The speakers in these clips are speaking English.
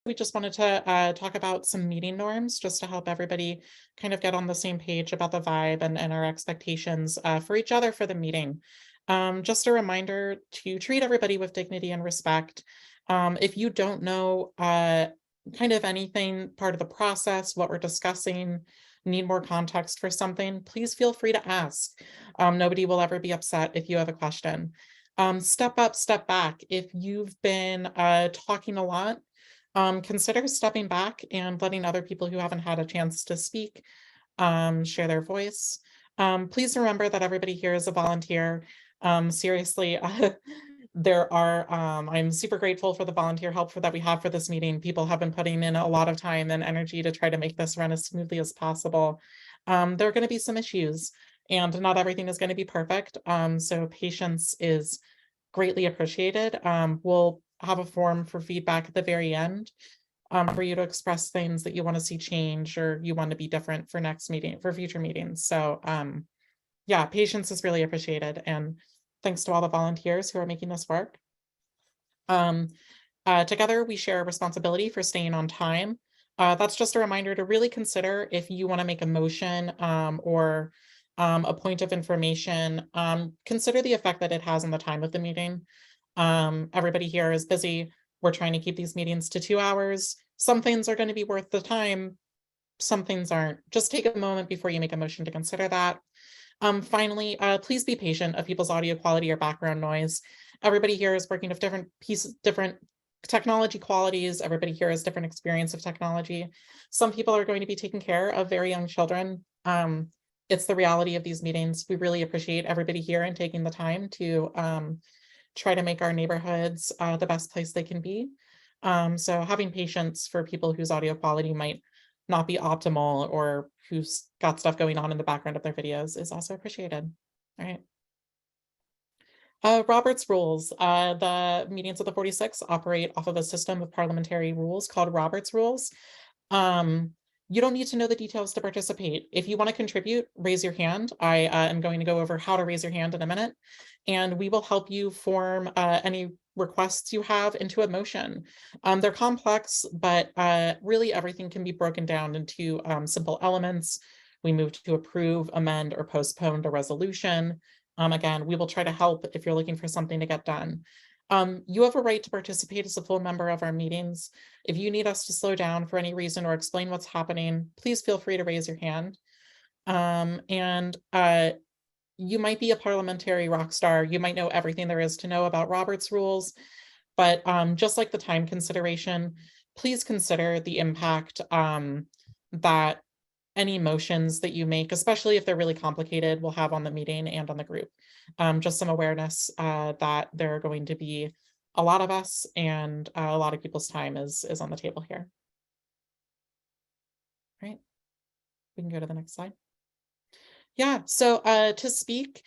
we just wanted to talk about some meeting norms just to help everybody kind of get on the same page about the vibe and our expectations for each other for the meeting. Just a reminder to treat everybody with dignity and respect. If you don't know kind of anything part of the process, what we're discussing, need more context for something, please feel free to ask. Nobody will ever be upset if you have a question. Step up, step back. If you've been talking a lot, consider stepping back and letting other people who haven't had a chance to speak share their voice. Please remember that everybody here is a volunteer. Seriously, I'm super grateful for the volunteer help that we have for this meeting. People have been putting in a lot of time and energy to try to make this run as smoothly as possible. There are going to be some issues and not everything is going to be perfect. So patience is greatly appreciated. We'll have a form for feedback at the very end for you to express things that you want to see change or you want to be different for future meetings. So yeah, patience is really appreciated. And thanks to all the volunteers who are making this work. Together, we share a responsibility for staying on time. That's just a reminder to really consider if you want to make a motion or a point of information, consider the effect that it has on the time of the meeting. Everybody here is busy. We're trying to keep these meetings to 2 hours. Some things are going to be worth the time. Some things aren't. Just take a moment before you make a motion to consider that. Finally, please be patient of people's audio quality or background noise. Everybody here is working with different technology qualities. Everybody here has different experience of technology. Some people are going to be taking care of very young children. It's the reality of these meetings. We really appreciate everybody here and taking the time to try to make our neighborhoods the best place they can be. So having patience for people whose audio quality might not be optimal or who's got stuff going on in the background of their videos is also appreciated. All right. Robert's rules. The meetings of the 46 operate off of a system of parliamentary rules called Robert's rules. You don't need to know the details to participate. If you want to contribute, raise your hand. I am going to go over how to raise your hand in a minute, and we will help you form any requests you have into a motion. They're complex, but really everything can be broken down into simple elements. We move to approve, amend, or postpone the resolution. Again, we will try to help if you're looking for something to get done. You have a right to participate as a full member of our meetings. If you need us to slow down for any reason or explain what's happening, please feel free to raise your hand. You might be a parliamentary rock star. You might know everything there is to know about Robert's rules, but just like the time consideration, please consider the impact that any motions that you make, especially if they're really complicated, will have on the meeting and on the group. Just some awareness that there are going to be a lot of us and a lot of people's time is on the table here. All right, we can go to the next slide. Yeah, so to speak,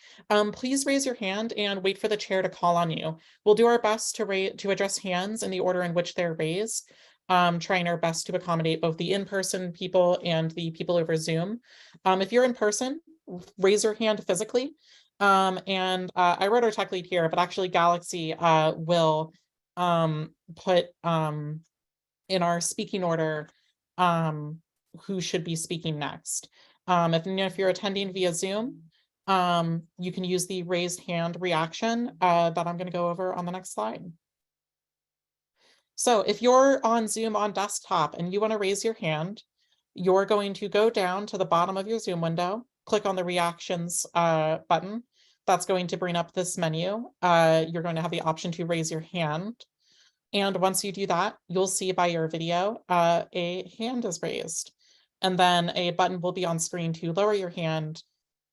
please raise your hand and wait for the chair to call on you. We'll do our best to address hands in the order in which they're raised, trying our best to accommodate both the in-person people and the people over Zoom. If you're in person, raise your hand physically. I wrote our tech lead here, but actually Galaxy will put in our speaking order who should be speaking next. If you're attending via Zoom, you can use the raised hand reaction that I'm going to go over on the next slide. So if you're on Zoom on desktop and you want to raise your hand, you're going to go down to the bottom of your Zoom window, click on the reactions button. That's going to bring up this menu. You're going to have the option to raise your hand. And once you do that, you'll see by your video, a hand is raised. And then a button will be on screen to lower your hand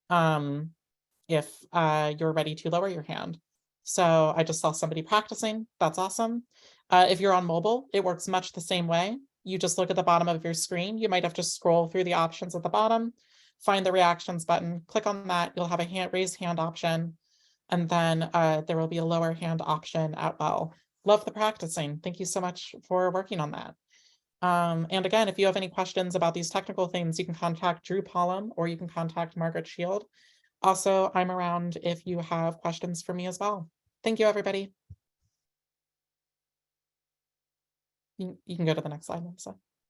if you're ready to lower your hand. So I just saw somebody practicing. That's awesome. If you're on mobile, it works much the same way. You just look at the bottom of your screen. You might have to scroll through the options at the bottom, find the reactions button, click on that. You'll have a raised hand option. And then there will be a lower hand option as well. Love the practicing. Thank you so much for working on that. And again, if you have any questions about these technical things, you can contact Drew Pollum or you can contact Margaret Shield. Also, I'm around if you have questions for me as well. Thank you, everybody. You can go to the next slide, Melissa.